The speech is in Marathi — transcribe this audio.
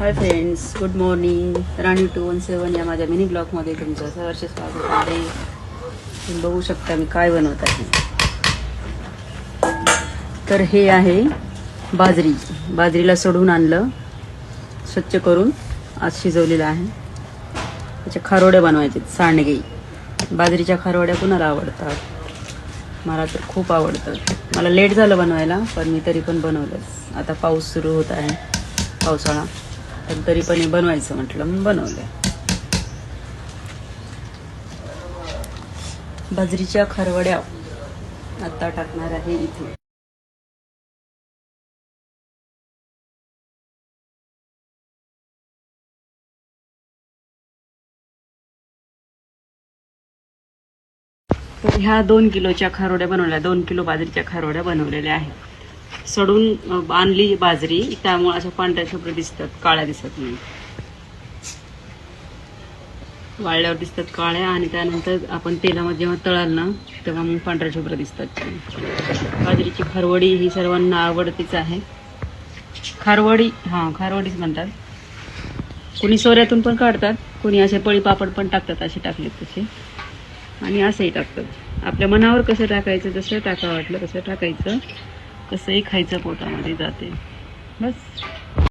हाय फ्रेंड्स, गुड मॉर्निंग. राणी 217 या माझ्या मिनी ब्लॉगमध्ये तुमचं सहर्ष स्वागत आहे. तुम्ही बघू शकता मी काय बनवत आहे. तर हे आहे बाजरीला सडून आणलं, स्वच्छ करून आज शिजवलेलं आहे. त्याच्या खारोड्या बनवायचे, सांडगे. बाजरीच्या खारोड्या कुणाला आवडतात? मला तर खूप आवडतात. मला लेट झालं बनवायला, पण मी तरी पण बनवलंच. आता पाऊस सुरू होत आहे, पावसाळा, पण तरी पण हे बनवायचं म्हटलं म्हणून बनवलंय. बाजरीच्या खारवड्या आता टाकणार आहे इथे. तर ह्या 2 किलोच्या खारोड्या बनवल्या, 2 किलो बाजरीच्या खारोड्या बनवलेल्या आहेत. सडून आणली बाजरी, त्यामुळे अशा पांढऱ्या शुभ्र दिसतात, काळ्या दिसत नाही. वाळल्यावर दिसतात काळ्या, आणि त्यानंतर आपण तेलामध्ये जेव्हा तळाल ना, तेव्हा मग पांढऱ्या शुभ्र दिसतात. बाजरीची खारवडी ही सर्वांना आवडतीच आहे. खारवडीच म्हणतात. कोणी सोऱ्यातून पण काढतात, कोणी असे पळी पापड पण टाकतात, असे टाकलेत तसे, आणि असंही टाकतात. आपल्या मनावर कसं टाकायचं, जसं टाका वाटलं तसं टाकायचं, कसंही खायचं, पोटामध्ये जाते बस.